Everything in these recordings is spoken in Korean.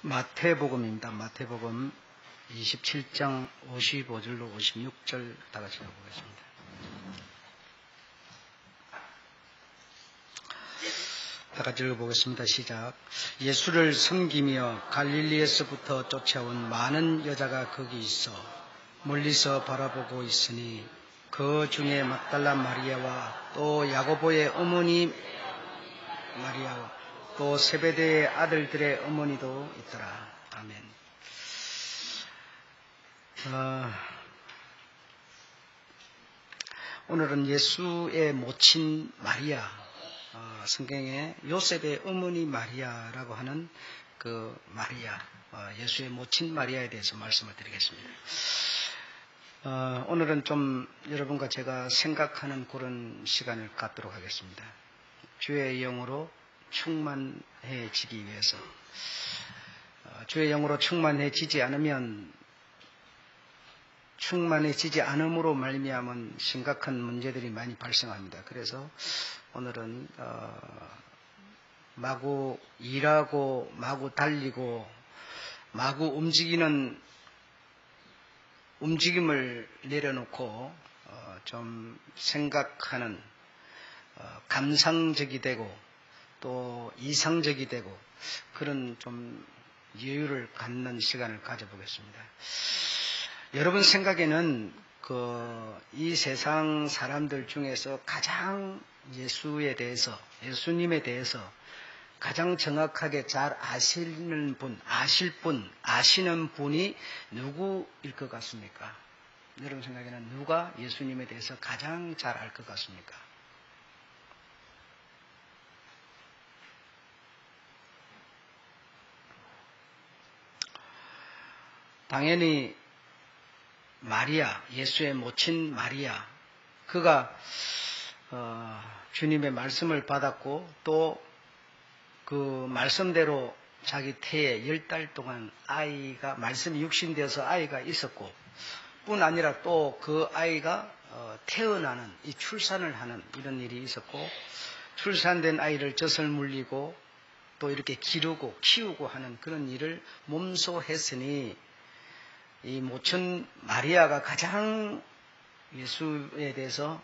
마태복음입니다. 마태복음 27장 55절로 56절 다 같이 읽어보겠습니다. 다 같이 읽어보겠습니다. 시작. 예수를 섬기며 갈릴리에서부터 쫓아온 많은 여자가 거기 있어 멀리서 바라보고 있으니 그 중에 막달라 마리아와 또 야고보의 어머니 마리아와 또 세베대의 아들들의 어머니도 있더라. 아멘. 오늘은 예수의 모친 마리아, 성경에 요셉의 어머니 마리아라고 하는 그 마리아, 예수의 모친 마리아에 대해서 말씀을 드리겠습니다. 오늘은 좀 여러분과 제가 생각하는 그런 시간을 갖도록 하겠습니다. 주의 영으로 충만해지기 위해서. 주의 영으로 충만해지지 않으면 충만해지지 않음으로 말미암은 심각한 문제들이 많이 발생합니다. 그래서 오늘은 마구 일하고 마구 달리고 마구 움직임을 내려놓고 좀 생각하는 감상적이 되고 또 이상적이 되고 그런 좀 여유를 갖는 시간을 가져보겠습니다. 여러분 생각에는 이 세상 사람들 중에서 가장 예수님에 대해서 가장 정확하게 잘 아시는 분이 누구일 것 같습니까? 여러분 생각에는 누가 예수님에 대해서 가장 잘 알 것 같습니까? 당연히 마리아, 예수의 모친 마리아, 그가 주님의 말씀을 받았고 또 그 말씀대로 자기 태에 10달 동안 아이가 말씀이 육신되어서 아이가 있었고 뿐 아니라 또 그 아이가 태어나는 이 출산을 하는 이런 일이 있었고 출산된 아이를 젖을 물리고 또 이렇게 기르고 키우고 하는 그런 일을 몸소 했으니 이 모친 마리아가 가장 예수에 대해서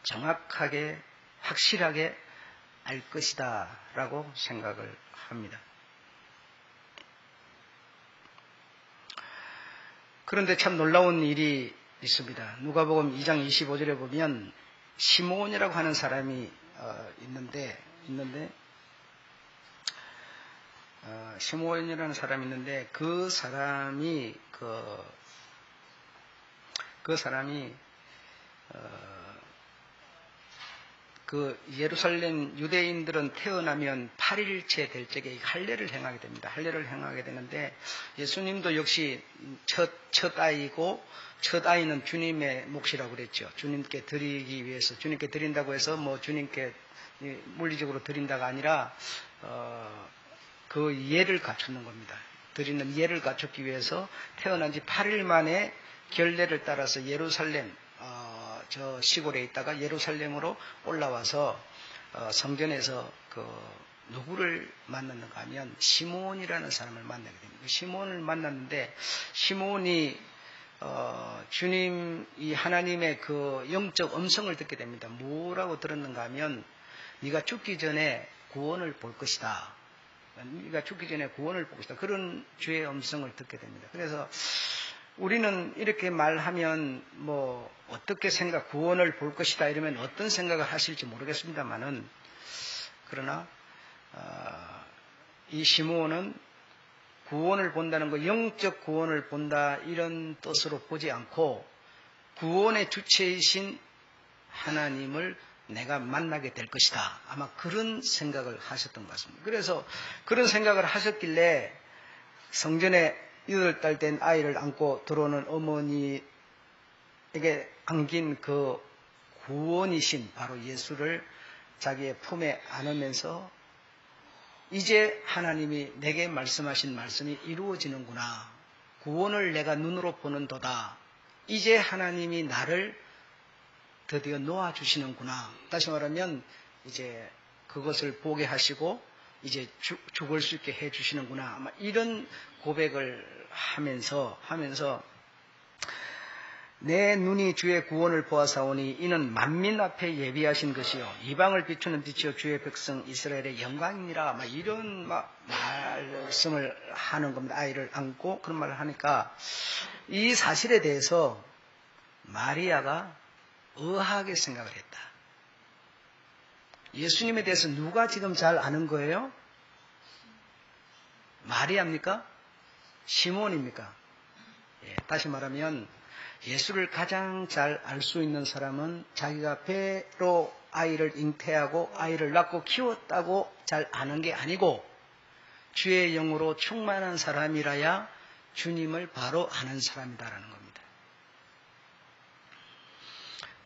정확하게 확실하게 알 것이다 라고 생각을 합니다. 그런데 참 놀라운 일이 있습니다. 누가복음 2장 25절에 보면 시몬이라고 하는 사람이 있는데 시몬이라는 사람이 있는데 그 사람이 예루살렘 유대인들은 태어나면 8일째 될 적에 할례를 행하게 됩니다. 할례를 행하게 되는데 예수님도 역시 첫 아이고 첫 아이는 주님의 몫이라고 그랬죠. 주님께 드리기 위해서 주님께 드린다고 해서 뭐 주님께 물리적으로 드린다가 아니라 그 예를 갖추는 겁니다. 드리는 예를 갖추기 위해서 태어난 지 8일 만에 결례를 따라서 예루살렘 저 시골에 있다가 예루살렘으로 올라와서 성전에서 누구를 만났는가 하면 시몬이라는 사람을 만나게 됩니다. 시몬을 만났는데 시몬이 주님 이 하나님의 그 영적 음성을 듣게 됩니다. 뭐라고 들었는가 하면 네가 죽기 전에 구원을 볼 것이다. 네가 죽기 전에 구원을 볼 것이다. 그런 주의 음성을 듣게 됩니다. 그래서 우리는 이렇게 말하면 뭐 어떻게 구원을 볼 것이다 이러면 어떤 생각을 하실지 모르겠습니다만은 그러나 이 시므온은 구원을 본다는 거 영적 구원을 본다 이런 뜻으로 보지 않고 구원의 주체이신 하나님을 내가 만나게 될 것이다. 아마 그런 생각을 하셨던 것 같습니다. 그래서 그런 생각을 하셨길래 성전에 8달 된 아이를 안고 들어오는 어머니에게 안긴 그 구원이신 바로 예수를 자기의 품에 안으면서 이제 하나님이 내게 말씀하신 말씀이 이루어지는구나. 구원을 내가 눈으로 보는도다. 이제 하나님이 나를 드디어 놓아주시는구나. 다시 말하면 이제 그것을 보게 하시고 이제 죽을 수 있게 해주시는구나. 아마 이런 고백을 하면서 내 눈이 주의 구원을 보아사오니 이는 만민 앞에 예비하신 것이요 이방을 비추는 빛이요 주의 백성 이스라엘의 영광이니라. 막 이런 말씀을 하는 겁니다. 아이를 안고 그런 말을 하니까 이 사실에 대해서 마리아가 의아하게 생각을 했다. 예수님에 대해서 누가 지금 잘 아는 거예요? 마리아입니까? 시몬입니까? 예, 다시 말하면 예수를 가장 잘 알 수 있는 사람은 자기가 배로 아이를 잉태하고 아이를 낳고 키웠다고 잘 아는 게 아니고 주의 영으로 충만한 사람이라야 주님을 바로 아는 사람이다라는 겁니다.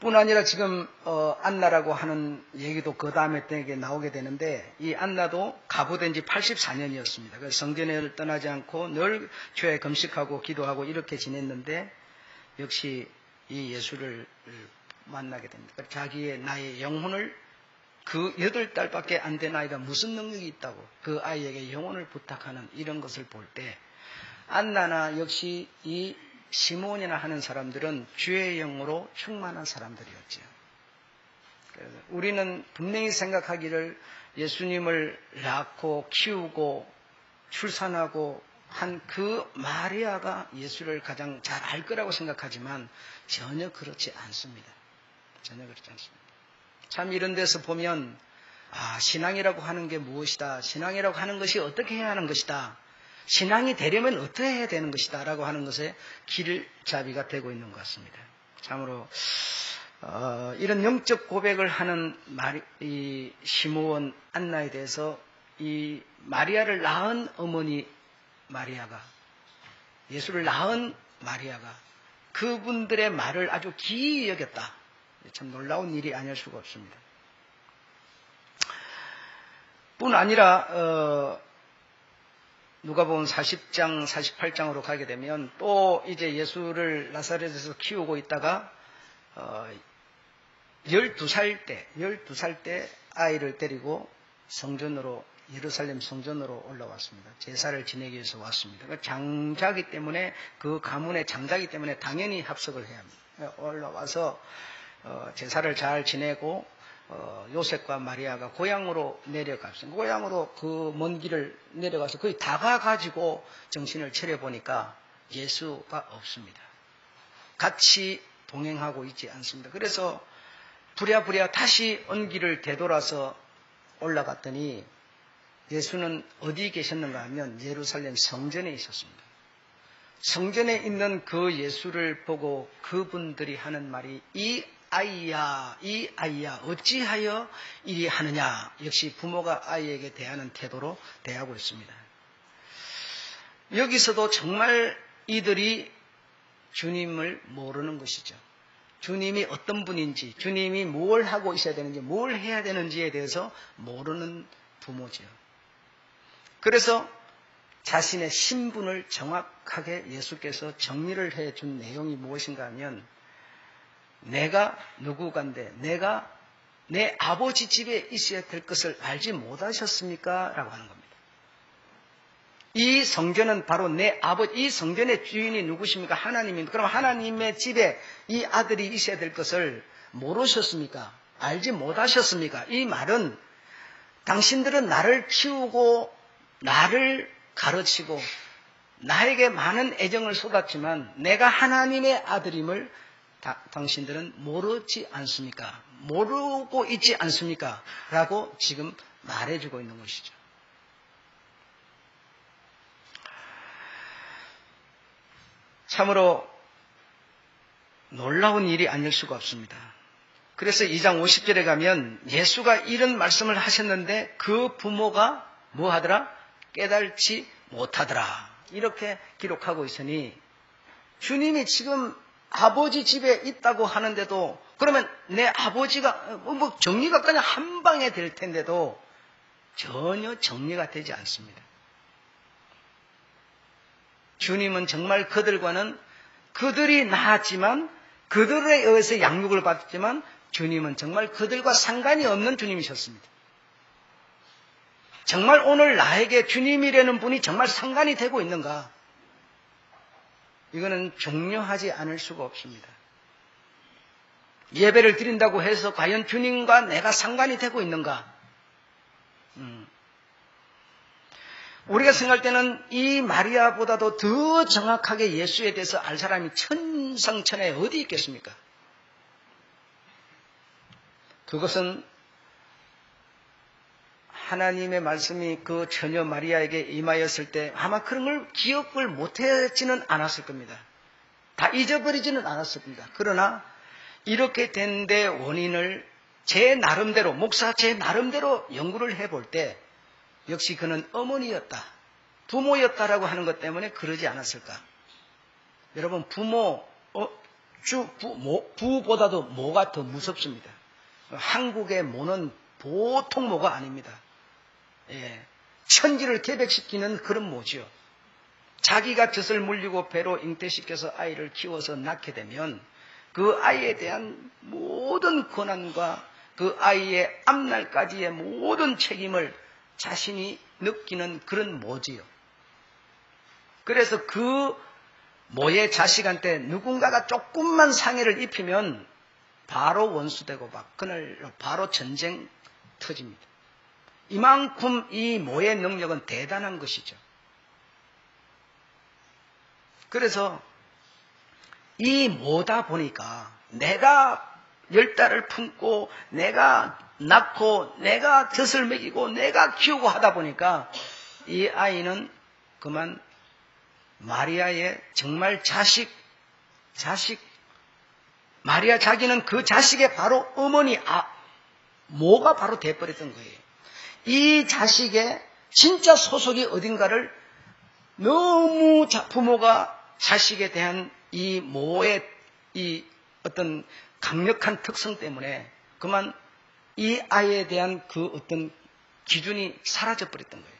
뿐 아니라 지금 안나라고 하는 얘기도 그 다음에 때에 나오게 되는데 이 안나도 가부된 지 84년이었습니다. 그래서 성전을 떠나지 않고 늘 교회에 금식하고 기도하고 이렇게 지냈는데 역시 이 예수를 만나게 됩니다. 자기의 나의 영혼을 그 8달밖에 안 된 아이가 무슨 능력이 있다고 그 아이에게 영혼을 부탁하는 이런 것을 볼 때 안나나 역시 이 시몬이나 하는 사람들은 주의 영으로 충만한 사람들이었죠. 그래서 우리는 분명히 생각하기를 예수님을 낳고 키우고 출산하고 한 그 마리아가 예수를 가장 잘 알 거라고 생각하지만 전혀 그렇지 않습니다. 전혀 그렇지 않습니다. 참 이런 데서 보면 신앙이라고 하는 게 무엇이다. 신앙이라고 하는 것이 어떻게 해야 하는 것이다. 신앙이 되려면 어떻게 해야 되는 것이다 라고 하는 것에 길잡이가 되고 있는 것 같습니다. 참으로 이런 영적 고백을 하는 이 시므온 안나에 대해서 이 마리아를 낳은 어머니 마리아가 예수를 낳은 마리아가 그분들의 말을 아주 기이 여겼다. 참 놀라운 일이 아닐 수가 없습니다. 뿐 아니라 누가복음 40장, 48장으로 가게 되면 또 이제 예수를 나사렛에서 키우고 있다가 12살 때 아이를 데리고 성전으로 예루살렘 성전으로 올라왔습니다. 제사를 지내기 위해서 왔습니다. 장자기 때문에 그 가문의 장자기 때문에 당연히 합석을 해야 합니다. 올라와서 제사를 잘 지내고 요셉과 마리아가 고향으로 내려갔습니다. 고향으로 그 먼 길을 내려가서 거의 다 가가지고 정신을 차려보니까 예수가 없습니다. 같이 동행하고 있지 않습니다. 그래서 부랴부랴 다시 언길을 되돌아서 올라갔더니 예수는 어디 계셨는가 하면 예루살렘 성전에 있었습니다. 성전에 있는 그 예수를 보고 그분들이 하는 말이 이 아이야 어찌하여 이리 하느냐. 역시 부모가 아이에게 대하는 태도로 대하고 있습니다. 여기서도 정말 이들이 주님을 모르는 것이죠. 주님이 어떤 분인지, 주님이 뭘 하고 있어야 되는지, 뭘 해야 되는지에 대해서 모르는 부모죠. 그래서 자신의 신분을 정확하게 예수께서 정리를 해준 내용이 무엇인가 하면 내가 누구간데 내가 내 아버지 집에 있어야 될 것을 알지 못하셨습니까? 라고 하는 겁니다. 이 성전은 바로 내 아버지, 이 성전의 주인이 누구십니까? 하나님입니다. 그럼 하나님의 집에 이 아들이 있어야 될 것을 모르셨습니까? 알지 못하셨습니까? 이 말은 당신들은 나를 키우고 나를 가르치고 나에게 많은 애정을 쏟았지만 내가 하나님의 아들임을 당신들은 모르지 않습니까? 모르고 있지 않습니까? 라고 지금 말해주고 있는 것이죠. 참으로 놀라운 일이 아닐 수가 없습니다. 그래서 2장 50절에 가면 예수가 이런 말씀을 하셨는데 그 부모가 뭐 하더라? 깨달지 못하더라. 이렇게 기록하고 있으니 주님이 지금 아버지 집에 있다고 하는데도 그러면 내 아버지가 뭐 정리가 그냥 한 방에 될 텐데도 전혀 정리가 되지 않습니다. 주님은 정말 그들과는 그들이 낳았지만 그들에 의해서 양육을 받았지만 주님은 정말 그들과 상관이 없는 주님이셨습니다. 정말 오늘 나에게 주님이라는 분이 정말 상관이 되고 있는가? 이거는 종료하지 않을 수가 없습니다. 예배를 드린다고 해서 과연 주님과 내가 상관이 되고 있는가? 우리가 생각할 때는 이 마리아보다도 더 정확하게 예수에 대해서 알 사람이 천상천하에 어디 있겠습니까? 그것은 하나님의 말씀이 그 처녀 마리아에게 임하였을 때 아마 그런 걸 기억을 못하지는 않았을 겁니다. 다 잊어버리지는 않았을 겁니다. 그러나 이렇게 된 데 원인을 제 나름대로, 목사 제 나름대로 연구를 해볼 때 역시 그는 어머니였다, 부모였다라고 하는 것 때문에 그러지 않았을까? 여러분, 부보다도 모가 더 무섭습니다. 한국의 모는 보통 모가 아닙니다. 예, 천지를 개백시키는 그런 모지요. 자기가 젖을 물리고 배로 잉태시켜서 아이를 키워서 낳게 되면 그 아이에 대한 모든 권한과 그 아이의 앞날까지의 모든 책임을 자신이 느끼는 그런 모지요. 그래서 그 모의 자식한테 누군가가 조금만 상해를 입히면 바로 원수되고 그날 바로 전쟁 터집니다. 이만큼 이 모의 능력은 대단한 것이죠. 그래서 이 모다 보니까 내가 10달을 품고 내가 낳고 내가 젖을 먹이고 내가 키우고 하다 보니까 이 아이는 그만 마리아의 정말 자식 마리아 자기는 그 자식의 바로 어머니 모가 바로 돼버렸던 거예요. 이 자식의 진짜 소속이 어딘가를 너무 부모가 자식에 대한 이 모의 이 어떤 강력한 특성 때문에 그만 이 아이에 대한 그 어떤 기준이 사라져 버렸던 거예요.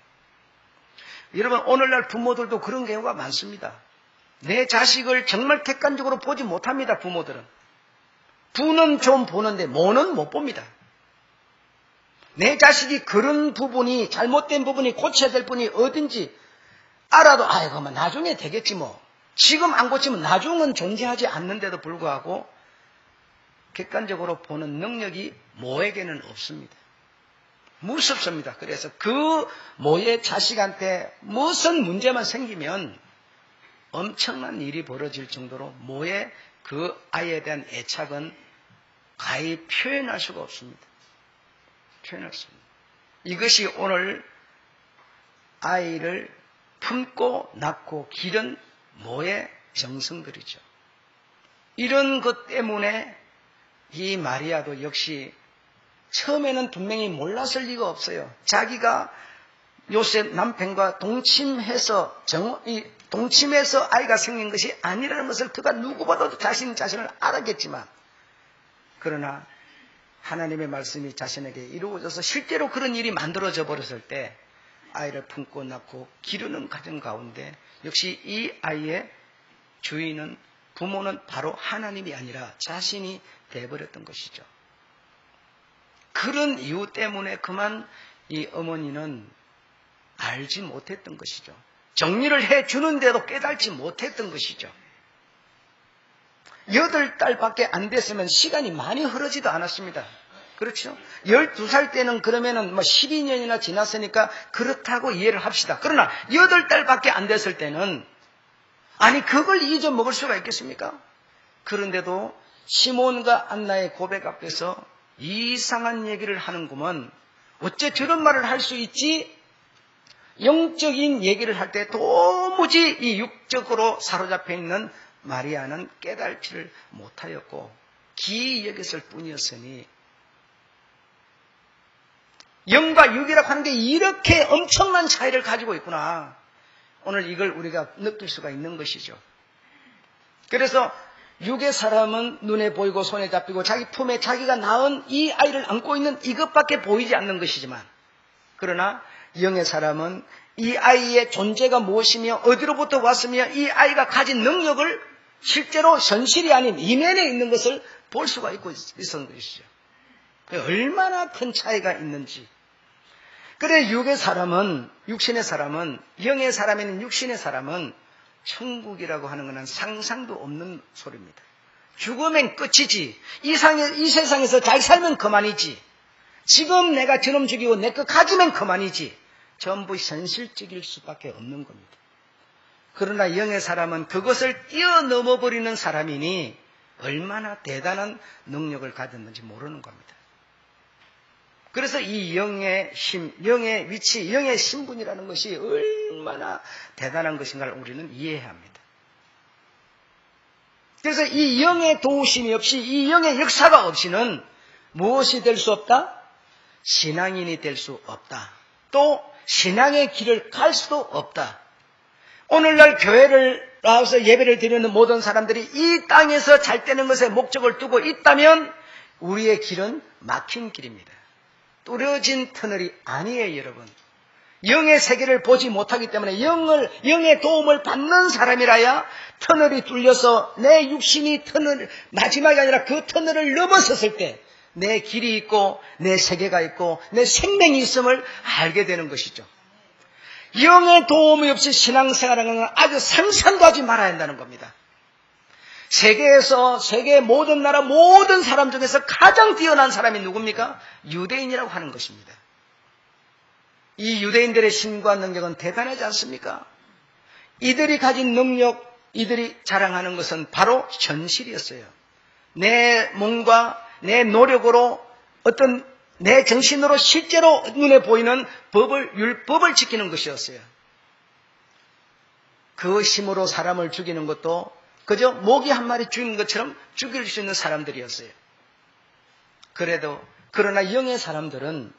여러분, 오늘날 부모들도 그런 경우가 많습니다. 내 자식을 정말 객관적으로 보지 못합니다. 부모들은. 부는 좀 보는데 모는 못 봅니다. 내 자식이 그런 부분이 잘못된 부분이 고쳐야 될 부분이 어딘지 알아도 아이고 나중에 되겠지 뭐. 지금 안 고치면 나중은 존재하지 않는데도 불구하고 객관적으로 보는 능력이 모에게는 없습니다. 무섭습니다. 그래서 그 모의 자식한테 무슨 문제만 생기면 엄청난 일이 벌어질 정도로 모의 그 아이에 대한 애착은 가히 표현할 수가 없습니다. 표현할 수 없습니다. 이것이 오늘 아이를 품고 낳고 기른 모의 정성들이죠. 이런 것 때문에 이 마리아도 역시 처음에는 분명히 몰랐을 리가 없어요. 자기가 요셉 남편과 동침해서 아이가 생긴 것이 아니라는 것을 그가 누구보다도 자신을 알았겠지만 그러나 하나님의 말씀이 자신에게 이루어져서 실제로 그런 일이 만들어져 버렸을 때 아이를 품고 낳고 기르는 가정 가운데 역시 이 아이의 주인은 부모는 바로 하나님이 아니라 자신이 되어버렸던 것이죠. 그런 이유 때문에 그만 이 어머니는 알지 못했던 것이죠. 정리를 해주는데도 깨달지 못했던 것이죠. 8달밖에 안 됐으면 시간이 많이 흐르지도 않았습니다. 그렇죠? 12살 때는 그러면은 12년이나 지났으니까 그렇다고 이해를 합시다. 그러나 8달밖에 안 됐을 때는 아니 그걸 잊어먹을 수가 있겠습니까? 그런데도 시몬과 안나의 고백 앞에서 이상한 얘기를 하는구먼. 어째 저런 말을 할 수 있지? 영적인 얘기를 할 때 도무지 이 육적으로 사로잡혀 있는 마리아는 깨달지를 못하였고 기이 여겼을 뿐이었으니 영과 육이라고 하는 게 이렇게 엄청난 차이를 가지고 있구나. 오늘 이걸 우리가 느낄 수가 있는 것이죠. 그래서 육의 사람은 눈에 보이고 손에 잡히고 자기 품에 자기가 낳은 이 아이를 안고 있는 이것밖에 보이지 않는 것이지만 그러나 영의 사람은 이 아이의 존재가 무엇이며 어디로부터 왔으며 이 아이가 가진 능력을 실제로 현실이 아닌 이면에 있는 것을 볼 수가 있는 것이죠. 얼마나 큰 차이가 있는지. 그래 육의 사람은, 육신의 사람은, 영의 사람인 육신의 사람은 천국이라고 하는 것은 상상도 없는 소리입니다. 죽으면 끝이지. 이 세상에서 잘 살면 그만이지. 지금 내가 저놈 죽이고 내 거 가지면 그만이지. 전부 현실적일 수밖에 없는 겁니다. 그러나 영의 사람은 그것을 뛰어넘어 버리는 사람이니 얼마나 대단한 능력을 가졌는지 모르는 겁니다. 그래서 이 영의 힘, 영의 위치, 영의 신분이라는 것이 얼마나 대단한 것인가를 우리는 이해해야 합니다. 그래서 이 영의 도우심이 없이, 이 영의 역사가 없이는 무엇이 될 수 없다? 신앙인이 될 수 없다. 또 신앙의 길을 갈 수도 없다. 오늘날 교회를 나와서 예배를 드리는 모든 사람들이 이 땅에서 잘 되는 것에 목적을 두고 있다면 우리의 길은 막힌 길입니다. 뚫어진 터널이 아니에요, 여러분. 영의 세계를 보지 못하기 때문에 영의 도움을 받는 사람이라야 터널이 뚫려서 내 육신이 마지막이 아니라 그 터널을 넘어섰을 때 내 길이 있고 내 세계가 있고 내 생명이 있음을 알게 되는 것이죠. 영의 도움이 없이 신앙생활하는 건 아주 상상도 하지 말아야 한다는 겁니다. 세계의 모든 나라 모든 사람 중에서 가장 뛰어난 사람이 누굽니까? 유대인이라고 하는 것입니다. 이 유대인들의 신과 능력은 대단하지 않습니까? 이들이 가진 능력, 이들이 자랑하는 것은 바로 현실이었어요. 내 몸과 내 노력으로 어떤 내 정신으로 실제로 눈에 보이는 율법을 지키는 것이었어요. 그 힘으로 사람을 죽이는 것도 그저 모기 한 마리 죽인 것처럼 죽일 수 있는 사람들이었어요. 그러나 영의 사람들은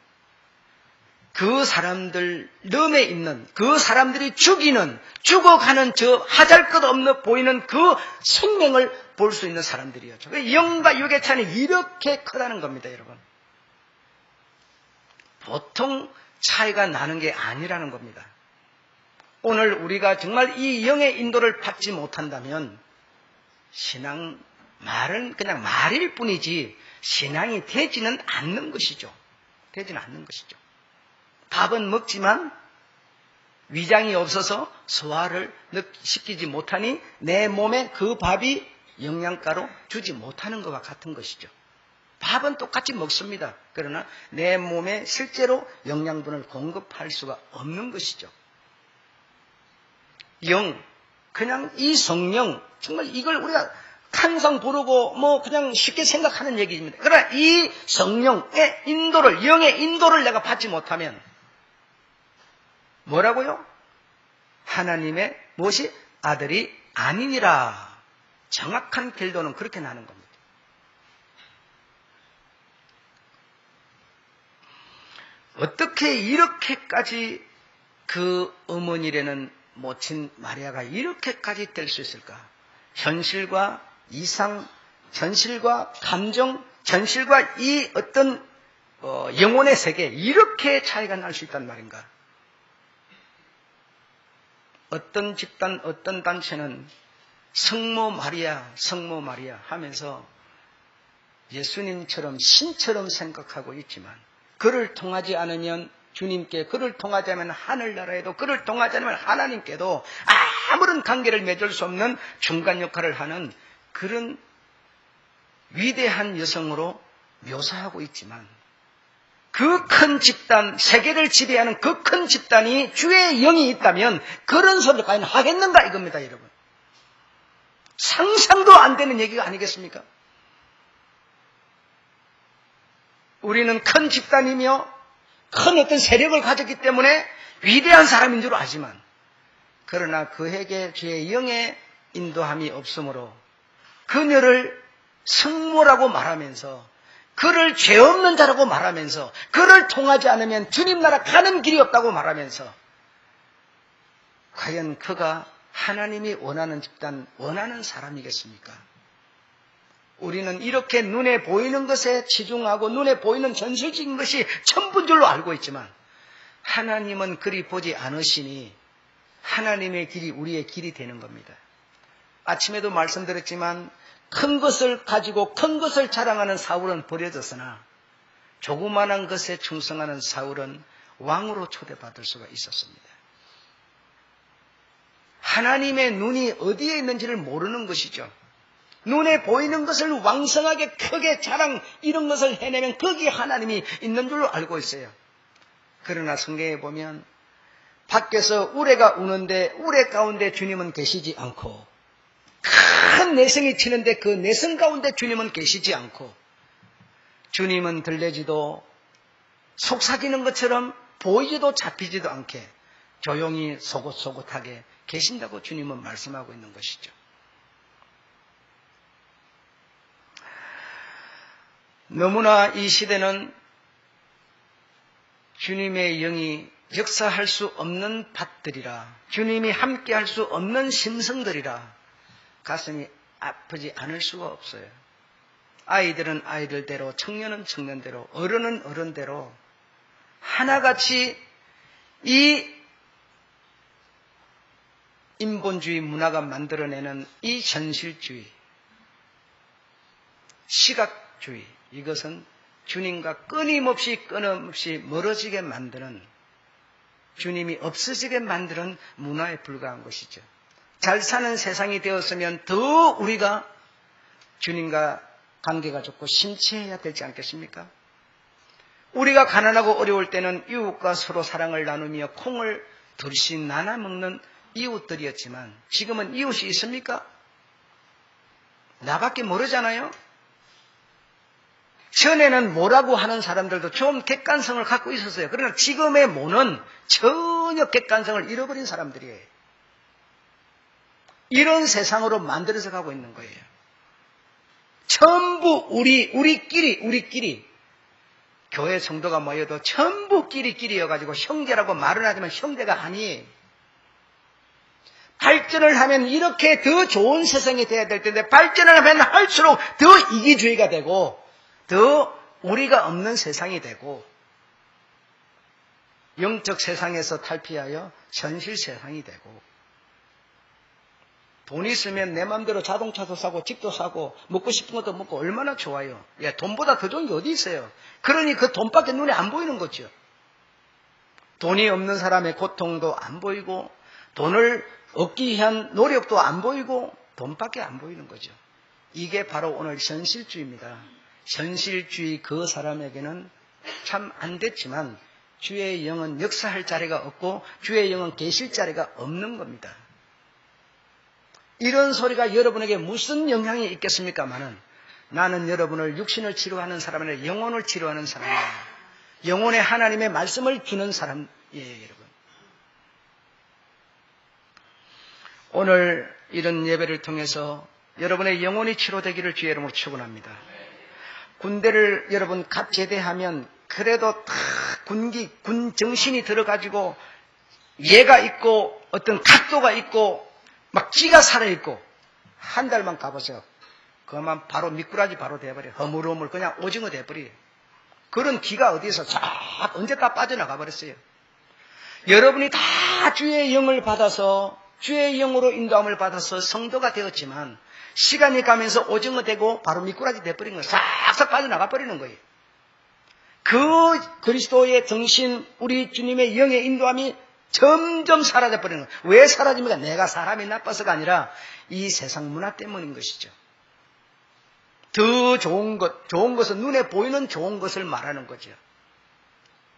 그 사람들 름에 있는 그 사람들이 죽어가는 저 하잘것없는 보이는 그 생명을 볼 수 있는 사람들이었죠. 영과 육의 차이는 이렇게 크다는 겁니다, 여러분. 보통 차이가 나는 게 아니라는 겁니다. 오늘 우리가 정말 이 영의 인도를 받지 못한다면 신앙 말은 그냥 말일 뿐이지 신앙이 되지는 않는 것이죠. 되지는 않는 것이죠. 밥은 먹지만 위장이 없어서 소화를 시키지 못하니 내 몸에 그 밥이 영양가로 주지 못하는 것과 같은 것이죠. 밥은 똑같이 먹습니다. 그러나 내 몸에 실제로 영양분을 공급할 수가 없는 것이죠. 그냥 이 성령, 정말 이걸 우리가 항상 부르고 그냥 쉽게 생각하는 얘기입니다. 그러나 이 성령의 인도를, 영의 인도를 내가 받지 못하면 뭐라고요? 하나님의 무엇이 아들이 아니니라. 정확한 결론은 그렇게 나는 겁니다. 어떻게 이렇게까지 그 어머니라는 모친 마리아가 이렇게까지 될 수 있을까? 현실과 이상, 현실과 감정, 현실과 이 어떤 영혼의 세계 이렇게 차이가 날 수 있단 말인가? 어떤 집단, 어떤 단체는 성모 마리아 하면서 예수님처럼 신처럼 생각하고 있지만 그를 통하지 않으면 주님께, 그를 통하지 않으면 하늘나라에도, 그를 통하지 않으면 하나님께도 아무런 관계를 맺을 수 없는 중간 역할을 하는 그런 위대한 여성으로 묘사하고 있지만 그 큰 집단, 세계를 지배하는 그 큰 집단이 주의 영이 있다면 그런 소리를 과연 하겠는가 이겁니다, 여러분. 상상도 안 되는 얘기가 아니겠습니까? 우리는 큰 집단이며 큰 어떤 세력을 가졌기 때문에 위대한 사람인 줄 아지만 그러나 그에게 주의 영의 인도함이 없으므로 그녀를 성모라고 말하면서 그를 죄 없는 자라고 말하면서 그를 통하지 않으면 주님 나라 가는 길이 없다고 말하면서 과연 그가 하나님이 원하는 집단, 원하는 사람이겠습니까? 우리는 이렇게 눈에 보이는 것에 치중하고 눈에 보이는 현실적인 것이 전부인 줄로 알고 있지만 하나님은 그리 보지 않으시니 하나님의 길이 우리의 길이 되는 겁니다. 아침에도 말씀드렸지만 큰 것을 가지고 큰 것을 자랑하는 사울은 버려졌으나 조그마한 것에 충성하는 사울은 왕으로 초대받을 수가 있었습니다. 하나님의 눈이 어디에 있는지를 모르는 것이죠. 눈에 보이는 것을 왕성하게 크게 자랑 이런 것을 해내면 거기에 하나님이 있는 줄로 알고 있어요. 그러나 성경에 보면 밖에서 우레가 우는데 우레 가운데 주님은 계시지 않고 큰 내성이 치는데 그 내성 가운데 주님은 계시지 않고 주님은 들리지도 속삭이는 것처럼 보이지도 잡히지도 않게 조용히 소곳소곳하게 계신다고 주님은 말씀하고 있는 것이죠. 너무나 이 시대는 주님의 영이 역사할 수 없는 밭들이라 주님이 함께할 수 없는 심성들이라 가슴이 아프지 않을 수가 없어요. 아이들은 아이들대로 청년은 청년대로 어른은 어른대로 하나같이 이 인본주의 문화가 만들어내는 이 현실주의, 시각주의 이것은 주님과 끊임없이 멀어지게 만드는 주님이 없어지게 만드는 문화에 불과한 것이죠. 잘 사는 세상이 되었으면 더 우리가 주님과 관계가 좋고 심취해야 되지 않겠습니까? 우리가 가난하고 어려울 때는 이웃과 서로 사랑을 나누며 콩을 둘씩 나눠 먹는 이웃들이었지만 지금은 이웃이 있습니까? 나밖에 모르잖아요. 전에는 뭐라고 하는 사람들도 좀 객관성을 갖고 있었어요. 그러나 지금의 모는 전혀 객관성을 잃어버린 사람들이에요. 이런 세상으로 만들어서 가고 있는 거예요. 전부 우리끼리 교회 성도가 모여도 전부 끼리끼리여가지고 형제라고 말은 하지만 형제가 아니에요. 발전을 하면 이렇게 더 좋은 세상이 돼야 될 텐데 발전을 하면 할수록 더 이기주의가 되고 더 우리가 없는 세상이 되고 영적 세상에서 탈피하여 현실 세상이 되고 돈이 있으면 내 마음대로 자동차도 사고 집도 사고 먹고 싶은 것도 먹고 얼마나 좋아요. 예, 돈보다 더 좋은 게 어디 있어요. 그러니 그 돈밖에 눈에 안 보이는 거죠. 돈이 없는 사람의 고통도 안 보이고 돈을 얻기 위한 노력도 안 보이고 돈밖에 안 보이는 거죠. 이게 바로 오늘 현실주의입니다. 현실주의 그 사람에게는 참 안 됐지만 주의 영은 역사할 자리가 없고 주의 영은 계실 자리가 없는 겁니다. 이런 소리가 여러분에게 무슨 영향이 있겠습니까마는 나는 여러분을 육신을 치료하는 사람이 아니라 영혼을 치료하는 사람이에요. 영혼의 하나님의 말씀을 주는 사람이에요, 여러분. 오늘 이런 예배를 통해서 여러분의 영혼이 치료되기를 주의 이름으로 축원합니다. 군대를 여러분 갓 제대하면 그래도 다 군 정신이 들어가지고 예가 있고 어떤 각도가 있고 막 기가 살아있고 한 달만 가보세요. 그만 바로 미꾸라지 바로 돼버려. 허물허물 그냥 오징어 돼버려. 그런 기가 어디서 쫙 언제 다 빠져나가 버렸어요. 여러분이 다 주의 영을 받아서 주의 영으로 인도함을 받아서 성도가 되었지만 시간이 가면서 오징어 되고 바로 미꾸라지 돼버린 거예요. 싹싹 빠져나가 버리는 거예요. 그 그리스도의 정신 우리 주님의 영의 인도함이 점점 사라져버리는 거예요. 왜 사라집니까? 내가 사람이 나빠서가 아니라 이 세상 문화 때문인 것이죠. 더 좋은 것은 눈에 보이는 좋은 것을 말하는 거죠.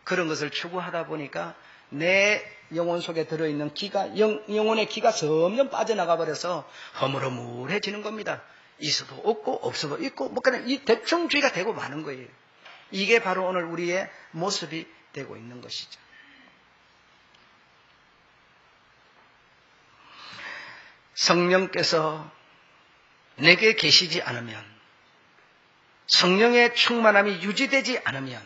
그런 것을 추구하다 보니까 내 영혼 속에 들어있는 기가, 영혼의 기가 점점 빠져나가 버려서 허물허물해지는 겁니다. 있어도 없고 없어도 있고 뭐 그냥 이 대충주의가 되고 마는 거예요. 이게 바로 오늘 우리의 모습이 되고 있는 것이죠. 성령께서 내게 계시지 않으면, 성령의 충만함이 유지되지 않으면,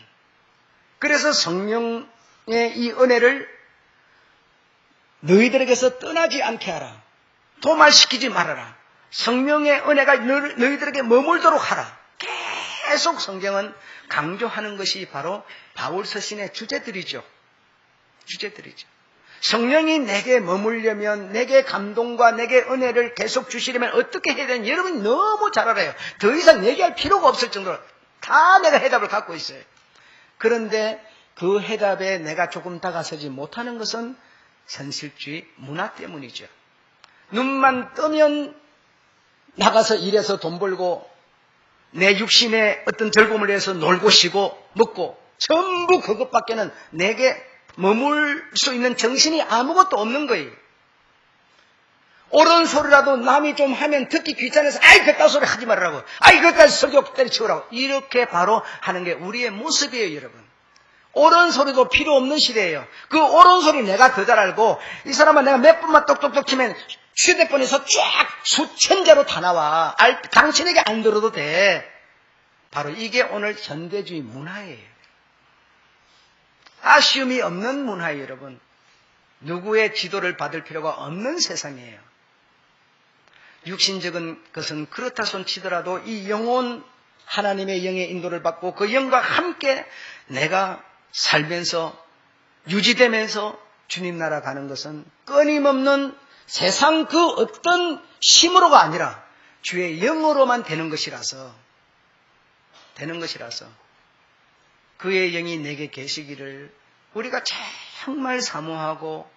그래서 성령의 이 은혜를 너희들에게서 떠나지 않게 하라. 도말시키지 말아라. 성령의 은혜가 너희들에게 머물도록 하라. 계속 성경은 강조하는 것이 바로 바울 서신의 주제들이죠. 성령이 내게 머물려면, 내게 감동과 내게 은혜를 계속 주시려면 어떻게 해야 되는지 여러분이 너무 잘 알아요. 더 이상 얘기할 필요가 없을 정도로 다 내가 해답을 갖고 있어요. 그런데 그 해답에 내가 조금 다가서지 못하는 것은 현실주의 문화 때문이죠. 눈만 뜨면 나가서 일해서 돈 벌고 내 육신의 어떤 즐거움을 위해서 놀고 쉬고 먹고 전부 그것밖에는 내게 머물 수 있는 정신이 아무것도 없는 거예요. 옳은 소리라도 남이 좀 하면 듣기 귀찮아서 아이 그딴 소리 하지 말라고, 아이 그딴 설교 때려치우라고, 이렇게 바로 하는 게 우리의 모습이에요. 여러분, 옳은 소리도 필요 없는 시대예요. 그 옳은 소리 내가 더 잘 알고, 이 사람은 내가 몇 분만 똑똑똑 치면 휴대폰에서 쫙 수천 자로 다 나와. 당신에게 안 들어도 돼. 바로 이게 오늘 현대주의 문화예요. 아쉬움이 없는 문화예요. 여러분, 누구의 지도를 받을 필요가 없는 세상이에요. 육신적인 것은 그렇다 손치더라도 이 영혼, 하나님의 영의 인도를 받고 그 영과 함께 내가 살면서 유지되면서 주님 나라 가는 것은 끊임없는 세상 그 어떤 힘으로가 아니라 주의 영으로만 되는 것이라서 그의 영이 내게 계시기를 우리가 정말 사모하고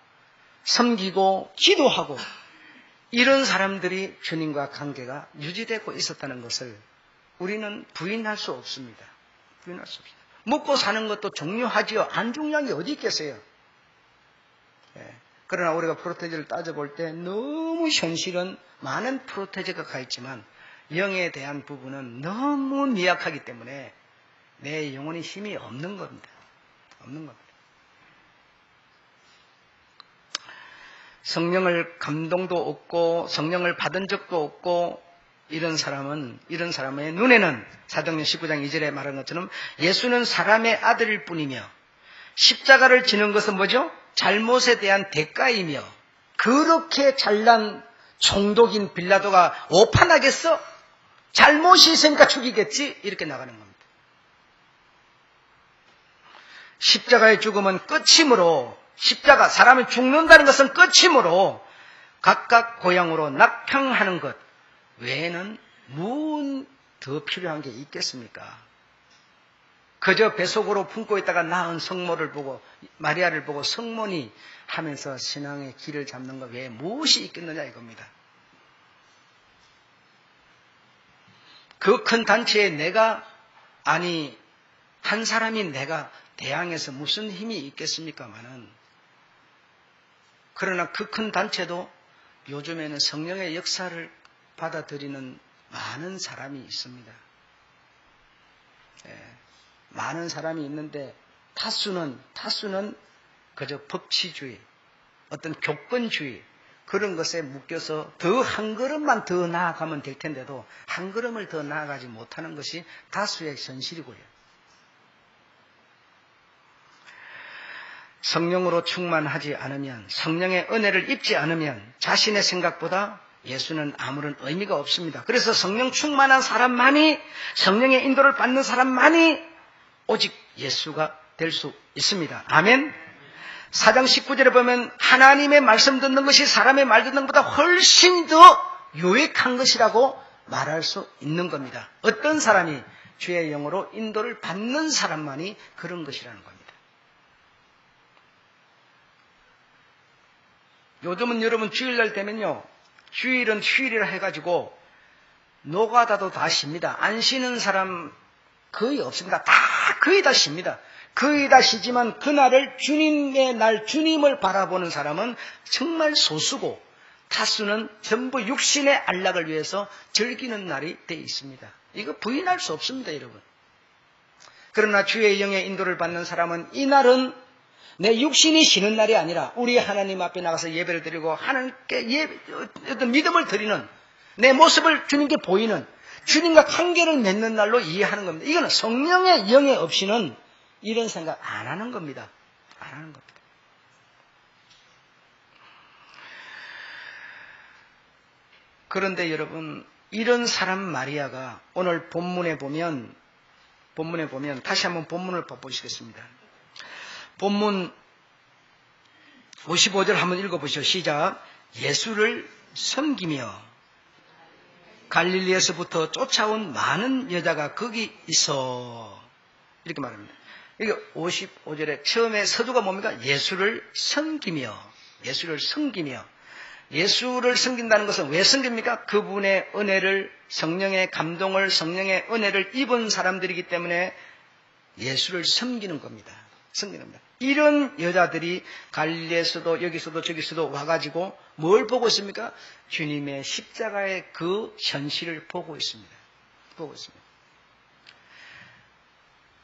섬기고 기도하고 이런 사람들이 주님과 관계가 유지되고 있었다는 것을 우리는 부인할 수 없습니다. 부인할 수 없습니다. 먹고 사는 것도 중요하지요. 안 중요한 게 어디 있겠어요. 그러나 우리가 프로테이즈를 따져볼 때 너무 현실은 많은 프로테이즈가 가 있지만 영에 대한 부분은 너무 미약하기 때문에 내 영혼이 힘이 없는 겁니다. 없는 겁니다. 성령을 감동도 없고 성령을 받은 적도 없고 이런 사람의 눈에는 사도행전 19장 2절에 말한 것처럼 예수는 사람의 아들일 뿐이며 십자가를 지는 것은 뭐죠? 잘못에 대한 대가이며 그렇게 잘난 총독인 빌라도가 오판하겠어? 잘못이 있으니까 죽이겠지? 이렇게 나가는 겁니다. 십자가의 죽음은 끝이므로 십자가, 사람이 죽는다는 것은 끝이므로 각각 고향으로 낙향하는 것 외에는 무슨 더 필요한 게 있겠습니까? 그저 뱃속으로 품고 있다가 낳은 성모를 보고 마리아를 보고 성모니 하면서 신앙의 길을 잡는 것 외에 무엇이 있겠느냐 이겁니다. 그 큰 단체에 한 사람이 내가 대항해서 무슨 힘이 있겠습니까마는, 그러나 그 큰 단체도 요즘에는 성령의 역사를 받아들이는 많은 사람이 있습니다. 많은 사람이 있는데 다수는 그저 법치주의, 어떤 교권주의 그런 것에 묶여서 더 한 걸음만 더 나아가면 될 텐데도 한 걸음을 더 나아가지 못하는 것이 다수의 현실이고요. 성령으로 충만하지 않으면, 성령의 은혜를 입지 않으면 자신의 생각보다 예수는 아무런 의미가 없습니다. 그래서 성령 충만한 사람만이, 성령의 인도를 받는 사람만이 오직 예수가 될 수 있습니다. 아멘. 4장 19절에 보면 하나님의 말씀 듣는 것이 사람의 말 듣는 것보다 훨씬 더 유익한 것이라고 말할 수 있는 겁니다. 어떤 사람이 주의 영으로 인도를 받는 사람만이 그런 것이라는 겁니다. 요즘은 여러분 주일날 되면요, 주일은 휴일이라 해가지고 노가다도 다 쉽니다. 안 쉬는 사람 거의 없습니다. 거의 다 쉽니다. 거의 다 쉬지만 그날을 주님의 날, 주님을 바라보는 사람은 정말 소수고 다수는 전부 육신의 안락을 위해서 즐기는 날이 되어 있습니다. 이거 부인할 수 없습니다, 여러분. 그러나 주의 영의 인도를 받는 사람은 이 날은 내 육신이 쉬는 날이 아니라 우리 하나님 앞에 나가서 예배를 드리고 하나님께 어떤 믿음을 드리는, 내 모습을 주님께 보이는, 주님과 관계를 맺는 날로 이해하는 겁니다. 이거는 성령의 영에 없이는 이런 생각 안 하는 겁니다. 안 하는 겁니다. 그런데 여러분, 이런 사람 마리아가 오늘 본문에 보면 다시 한번 본문을 보시겠습니다. 본문 55절 한번 읽어보시죠. 시작. 예수를 섬기며 갈릴리에서부터 쫓아온 많은 여자가 거기 있어. 이렇게 말합니다. 이게 55절에 처음에 서두가 뭡니까? 예수를 섬기며. 예수를 섬긴다는 것은 왜 섬깁니까? 그분의 은혜를, 성령의 감동을, 성령의 은혜를 입은 사람들이기 때문에 예수를 섬기는 겁니다. 이런 여자들이 갈릴리에서도 여기서도 저기서도 와가지고 뭘 보고 있습니까? 주님의 십자가의 그 현실을 보고 있습니다.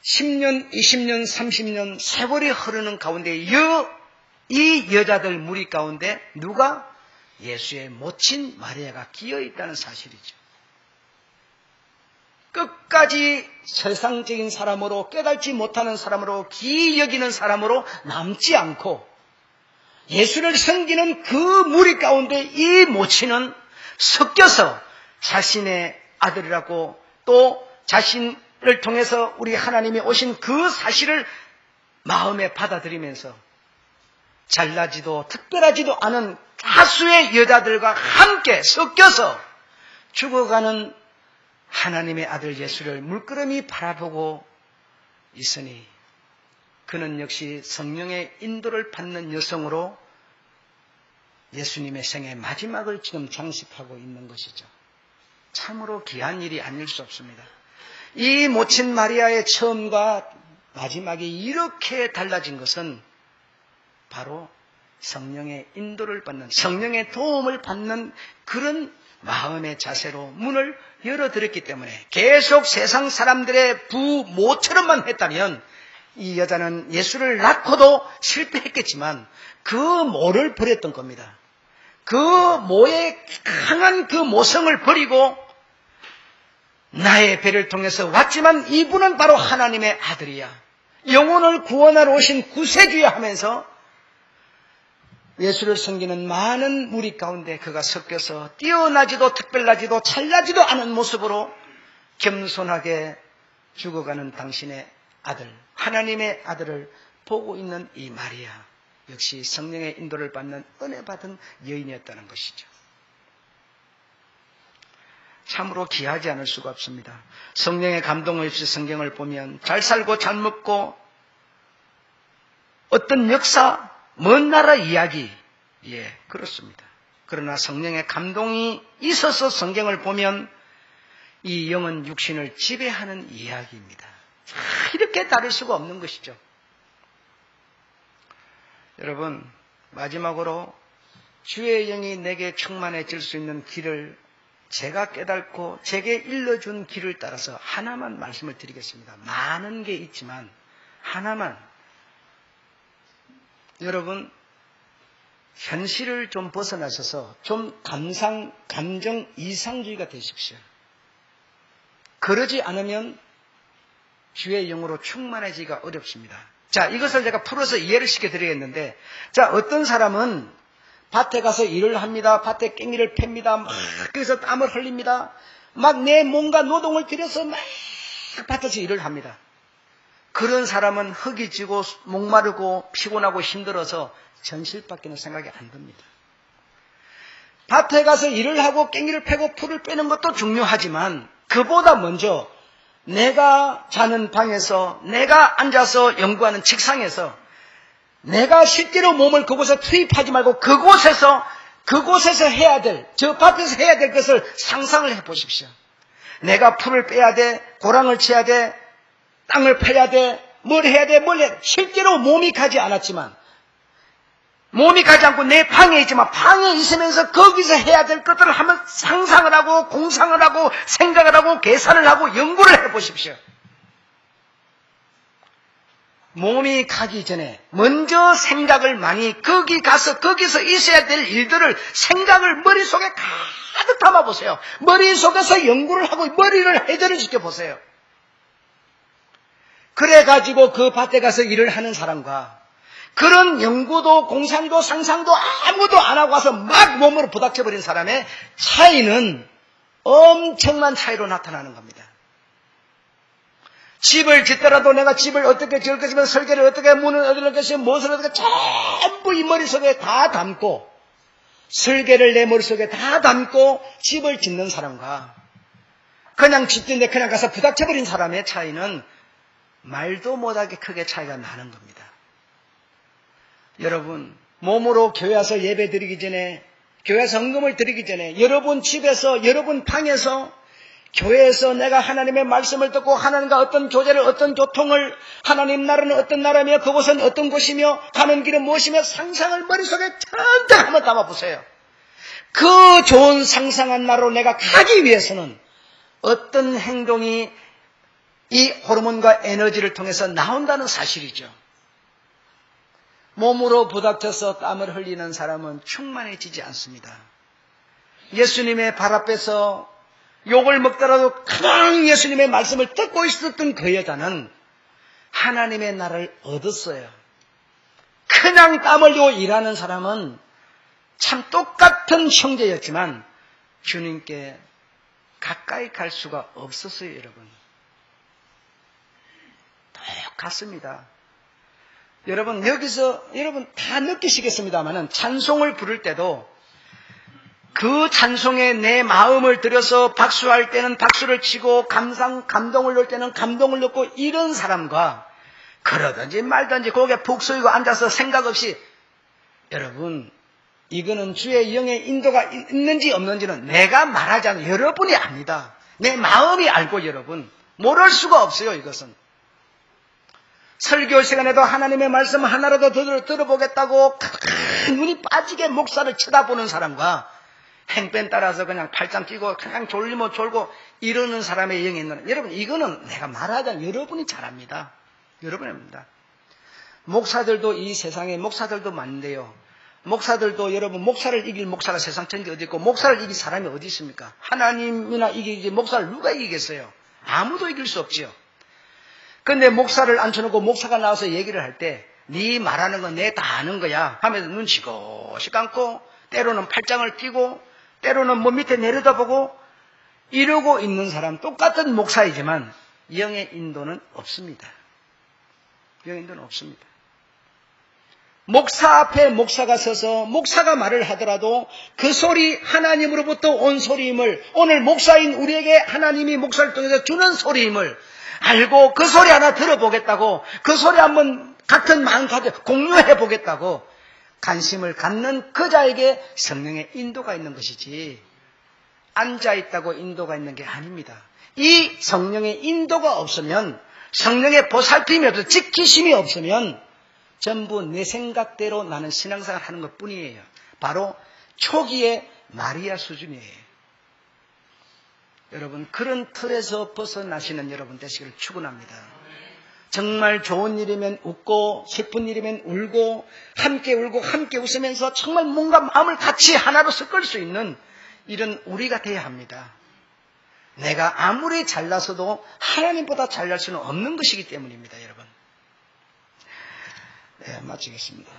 10년, 20년, 30년 세월이 흐르는 가운데 이 여자들 무리 가운데 누가? 예수의 모친 마리아가 끼어 있다는 사실이죠. 끝까지 세상적인 사람으로, 깨닫지 못하는 사람으로, 기이 여기는 사람으로 남지 않고 예수를 섬기는 그 무리 가운데 이 모친은 섞여서 자신의 아들이라고, 또 자신을 통해서 우리 하나님이 오신 그 사실을 마음에 받아들이면서 잘나지도 특별하지도 않은 다수의 여자들과 함께 섞여서 죽어가는 하나님의 아들 예수를 물끄러미 바라보고 있으니 그는 역시 성령의 인도를 받는 여성으로 예수님의 생의 마지막을 지금 장식하고 있는 것이죠. 참으로 귀한 일이 아닐 수 없습니다. 이 모친 마리아의 처음과 마지막이 이렇게 달라진 것은 바로 성령의 인도를 받는, 성령의 도움을 받는 그런 마음의 자세로 문을 열어드렸기 때문에 계속 세상 사람들의 부모처럼만 했다면 이 여자는 예수를 낳고도 실패했겠지만 그 모를 버렸던 겁니다. 그 모의 강한 그 모성을 버리고 나의 배를 통해서 왔지만 이분은 바로 하나님의 아들이야, 영혼을 구원하러 오신 구세주야 하면서 예수를 섬기는 많은 무리 가운데 그가 섞여서 뛰어나지도 특별하지도 찰나지도 않은 모습으로 겸손하게 죽어가는 당신의 아들, 하나님의 아들을 보고 있는 이 마리아, 역시 성령의 인도를 받는 은혜 받은 여인이었다는 것이죠. 참으로 귀하지 않을 수가 없습니다. 성령의 감동 없이 성경을 보면 잘 살고 잘 먹고 어떤 역사, 먼 나라 이야기, 그렇습니다. 그러나 성령의 감동이 있어서 성경을 보면 이 영은 육신을 지배하는 이야기입니다. 이렇게 다를 수가 없는 것이죠. 여러분, 마지막으로 주의 영이 내게 충만해질 수 있는 길을 제가 깨닫고 제게 일러준 길을 따라서 하나만 말씀을 드리겠습니다. 많은 게 있지만 하나만. 여러분, 현실을 좀 벗어나셔서 좀 감정 이상주의가 되십시오. 그러지 않으면 주의 영으로 충만해지기가 어렵습니다. 자, 이것을 제가 풀어서 이해를 시켜드리겠는데, 자, 어떤 사람은 밭에 가서 일을 합니다. 밭에 깽이를 팹니다. 막 거기서 땀을 흘립니다. 막 내 몸과 노동을 들여서 막 밭에서 일을 합니다. 그런 사람은 흙이 지고 목마르고 피곤하고 힘들어서 전실밖에는 생각이 안 듭니다. 밭에 가서 일을 하고 깽이를 패고 풀을 빼는 것도 중요하지만 그보다 먼저 내가 자는 방에서, 내가 앉아서 연구하는 책상에서 내가 실제로 몸을 그곳에 투입하지 말고 그곳에서 해야 될, 저 밭에서 해야 될 것을 상상을 해보십시오. 내가 풀을 빼야 돼, 고랑을 쳐야 돼, 땅을 패야 돼, 뭘 해야 돼, 실제로 몸이 가지 않았지만, 몸이 가지 않고 내 방에 있지만 방에 있으면서 거기서 해야 될 것들을 한번 상상을 하고 공상을 하고 생각을 하고 계산을 하고 연구를 해보십시오. 몸이 가기 전에 먼저 생각을 많이 거기서 있어야 될 일들을 생각을 머릿속에 가득 담아보세요. 머릿속에서 연구를 하고 머리를 회전을 시켜보세요. 그래가지고 그 밭에 가서 일을 하는 사람과 그런 연구도 공상도 상상도 아무도 안 하고 와서 막 몸으로 부닥쳐버린 사람의 차이는 엄청난 차이로 나타나는 겁니다. 집을 짓더라도 내가 집을 어떻게 지을 것이면 설계를 어떻게, 문을 어떻게 것이면 무엇을 어떻게, 전부 이 머릿속에 다 담고, 설계를 내 머릿속에 다 담고 집을 짓는 사람과 그냥 짓는데 그냥 가서 부닥쳐버린 사람의 차이는 말도 못하게 크게 차이가 나는 겁니다. 여러분, 몸으로 교회 와서 예배 드리기 전에, 교회 성금을 드리기 전에, 여러분 집에서, 여러분 방에서, 교회에서 내가 하나님의 말씀을 듣고 하나님과 어떤 교제를, 어떤 교통을, 하나님 나라는 어떤 나라며 그곳은 어떤 곳이며 가는 길은 무엇이며 상상을 머릿속에 전부 한번 담아보세요. 그 좋은 상상한 나라로 내가 가기 위해서는 어떤 행동이 이 호르몬과 에너지를 통해서 나온다는 사실이죠. 몸으로 부닥쳐서 땀을 흘리는 사람은 충만해지지 않습니다. 예수님의 발 앞에서 욕을 먹더라도 가장 예수님의 말씀을 듣고 있었던 그 여자는 하나님의 나라를 얻었어요. 그냥 땀 흘리고 일하는 사람은 참 똑같은 형제였지만 주님께 가까이 갈 수가 없었어요, 여러분. 똑같습니다. 여러분, 여기서 여러분 다 느끼시겠습니다만은 찬송을 부를 때도 그 찬송에 내 마음을 들여서 박수할 때는 박수를 치고 감동을 넣을 때는 감동을 넣고 이런 사람과 그러든지 말든지 거기에 푹 쏘이고 앉아서 생각 없이 여러분 이거는 주의 영의 인도가 있는지 없는지는 내가 말하지 않아요. 여러분이 압니다. 내 마음이 알고 여러분 모를 수가 없어요. 이것은 설교 시간에도 하나님의 말씀 하나라도 들어보겠다고 눈이 빠지게 목사를 쳐다보는 사람과 행pen 따라서 그냥 팔짱 끼고 그냥 졸리면 졸고 이러는 사람의 영이 있는 여러분 이거는 내가 말하자면 여러분이 잘합니다. 여러분이 압니다. 목사들도 이 세상에 목사들도 많은데요. 목사들도 여러분 목사를 이길 목사가 세상 천지 어디 있고 목사를 이길 사람이 어디 있습니까? 하나님이나 이기지 목사를 누가 이기겠어요? 아무도 이길 수 없지요. 그런데 목사를 앉혀놓고 목사가 나와서 얘기를 할 때 네 말하는 건 내 다 아는 거야 하면서 눈 시고시 감고 때로는 팔짱을 끼고 때로는 뭐 밑에 내려다보고 이러고 있는 사람 똑같은 목사이지만 영의 인도는 없습니다. 영의 인도는 없습니다. 목사 앞에 목사가 서서 목사가 말을 하더라도 그 소리 하나님으로부터 온 소리임을 오늘 목사인 우리에게 하나님이 목사를 통해서 주는 소리임을 알고 그 소리 하나 들어보겠다고 그 소리 한번 같은 마음 가져 공유해 보겠다고 관심을 갖는 그 자에게 성령의 인도가 있는 것이지 앉아있다고 인도가 있는 게 아닙니다. 이 성령의 인도가 없으면 성령의 보살핌이 없어서 지키심이 없으면 전부 내 생각대로 나는 신앙생활 하는 것 뿐이에요. 바로 초기의 마리아 수준이에요. 여러분 그런 틀에서 벗어나시는 여러분 되시기를 축원합니다. 정말 좋은 일이면 웃고 슬픈 일이면 울고 함께 웃으면서 정말 뭔가 마음을 같이 하나로 섞을 수 있는 이런 우리가 돼야 합니다. 내가 아무리 잘나서도 하나님보다 잘날 수는 없는 것이기 때문입니다. 여러분. 네, 마치겠습니다.